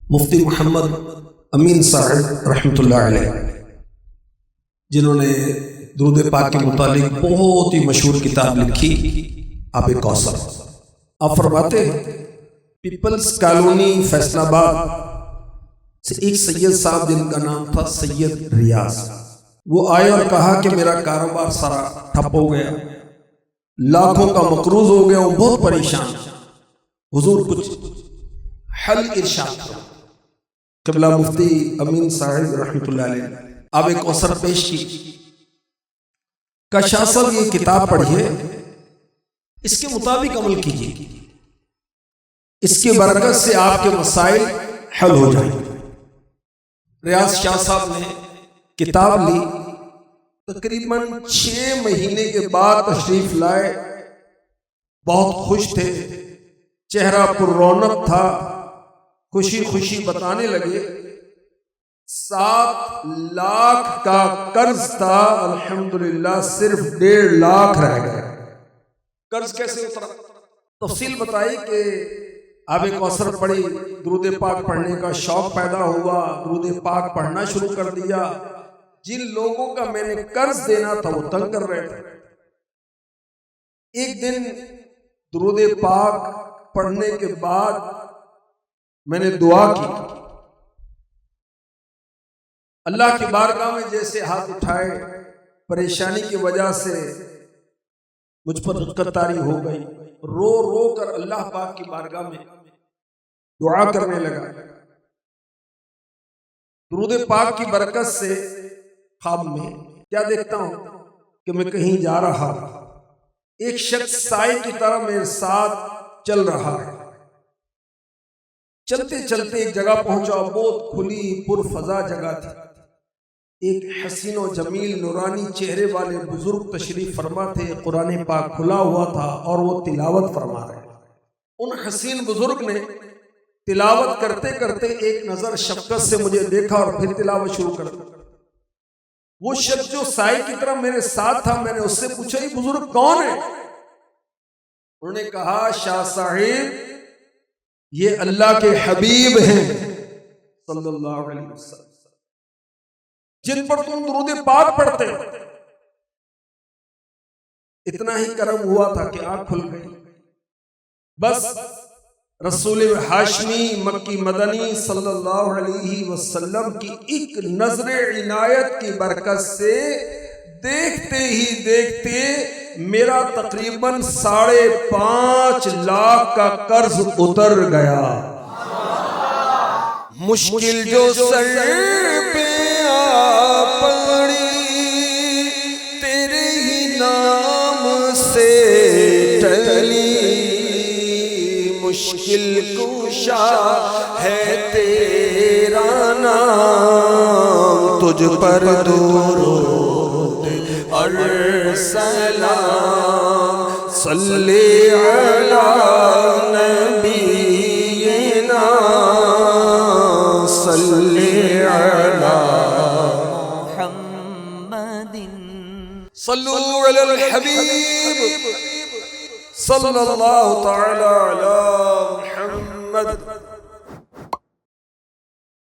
मुफ्ती मोहम्मद अमीन साहब रहमतुल्लाह अलैह, जिन्होंने दुरूद पाक के मुतालिक बहुत ही मशहूर किताब लिखी आबे कौसर। आप फरमाते पीपल्स कॉलोनी फैसलाबाद से एक सैयद साहब जिनका नाम था सैयद रियाज, वो आए और कहा कि मेरा कारोबार सारा ठप हो गया, लाखों का मकरूज हो गया हूं, बहुत परेशान, हुजूर कुछ हल इरशाद करो। क़िबला मुफ्ती अमीन साहिब रहमतुल्लाह अलैह आबे कौसर पेश की। कशा साहब ये किताब पढ़िए, इसके मुताबिक अमल कीजिए, इसके बरकत से आपके मसाइल हल हो जाएंगे। रियाज शाह साहब ने किताब ली, तकरीबन 6 महीने के बाद तशरीफ लाए, बहुत खुश थे, चेहरा पर रौनक था, खुशी खुशी बताने लगे 7 लाख का कर्ज था, अल्हम्दुलिल्लाह सिर्फ 1.5 लाख रह गया। कर्ज कैसे उतरा? तफसील बताई कि आबे कौसर पढ़ी, दुरूद पाक पढ़ने का शौक पैदा हुआ, दुरूद पाक पढ़ना शुरू कर दिया। जिन लोगों का मैंने कर्ज देना था वो तंग कर रहे थे। एक दिन दुरूद पाक पढ़ने के बाद मैंने दुआ की, अल्लाह की बारगाह में जैसे हाथ उठाए, परेशानी की वजह से मुझ पर दिक्कतारी हो गई, रो रो कर अल्लाह पाक की बारगाह में दुआ करने लगा। दुरूद पाक की बरकत से ख्वाब में क्या देखता हूं कि मैं कहीं जा रहा हूं, एक शख्स साए की तरह मेरे साथ चल रहा है। चलते चलते एक जगह पहुंचा, बहुत खुली पुरफजा जगह थी। एक हसीनो जमील नूरानी चेहरे वाले बुजुर्ग तशरीफ फरमा थे, कुरान पाक खुला हुआ था और वो तिलावत फरमा रहे। उन हसीन बुजुर्ग ने तिलावत करते करते एक नजर शफकत से मुझे देखा और फिर तिलावत शुरू कर दी। वो शख्स जो साए की तरह मेरे साथ था, मैंने उससे पूछा ये बुजुर्ग कौन है? उन्होंने कहा शाह साहिब ये अल्लाह के हबीब हैं सल्लल्लाहु अलैहि वसल्लम, जिन पर तुम दुरूद पाक पढ़ते। इतना ही करम हुआ था कि आंख खुल गई। बस रसूल हाशमी मक्की मदनी सल्लल्लाहु अलैहि वसल्लम की एक नजर इनायत की बरकत से देखते ही देखते मेरा तकरीबन 5.5 लाख का कर्ज उतर गया। मुश्किल जो सर पे आ पड़ी, तेरे ही नाम से टली, मुश्किल कुशा है तेरा नाम, तुझ पर दुरूद और सलाम, सल्ले अला नबीना, सल्ले अला मुहम्मदिन, सल्लु अलल हबीब सल्लल्लाहु तआला अला मुहम्मद।